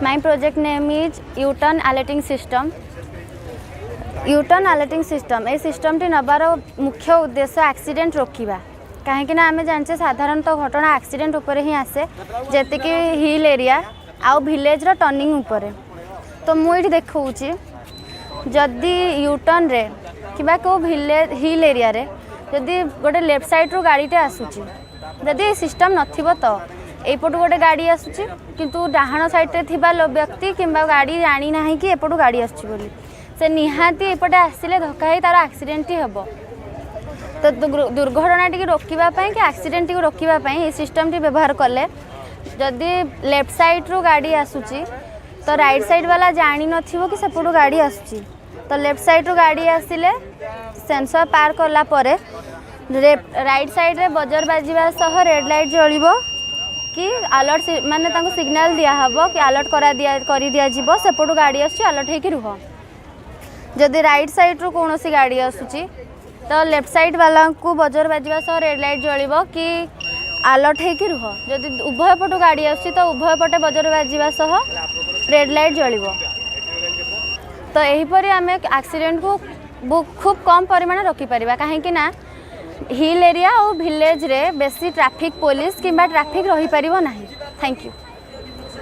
My project name is U-turn alerting system. U-turn alerting system A system T नबार मुख्य उद्देश्य accident रोकवा कहीं आम जाने साधारणतः घटना एक्सीडेंट उपर ही आसे जी हिल एरिया आउ विलेज टर्निंग उपर तो मुझे देखा जदि यूटर्न रे कि को हिल एरिया रे जदि गोटे लेफ्ट साइड रू गाड़ीटे आसूची जदि सिस्टम नथिबो तो एपटू गोटे गाड़ी आसूची किंतु डाहाण साइड थी व्यक्ति कि गाड़ी जानी ना कि एपटू गाड़ी आसूची बोली से निहाती एपटे आसिले धक्का ही तार एक्सीडेंट ही हेबो तो दुर्घटना टी रोकवाई कि एक्सीडेंट टी रोकवाई ये सिस्टम टी व्यवहार कले जदि लेफ्ट साइड रू गाड़ी आसूची तो राइट साइड वाला जानी नथिबो कि सेपटू गाड़ी आसूची तो लेफ्ट साइड रू गाड़ी आसिले सेंसर पार कला परे राइट साइड रे बजर बाजिबा सह रेड लाइट जळिबो कि अलर्ट माने तांको सिग्नल दिया हबो कि अलर्ट करी दिया जिवो सेपटू गाड़ी आसूची अलर्ट हेकि रुह जदि राइट साइड रू कोनोसी गाड़ी आसूची तो लेफ्ट साइड वाला को बजर बाजिबा सह रेड लाइट जळिबो कि अलर्ट हेकि रुह जदि उभय पटू गाड़ी आसूची तो उभय पटे बजर बाजिबा सह रेड लाइट जळिबो तो एहीपरि आमे एक्सीडेंट को खूब कम परिमाण रोकी परिबा काहेकि ना हिल एरिया और विलेज रे बेसी ट्रैफिक पुलिस किंबा ट्रैफिक रही परिबो नाही। Thank you.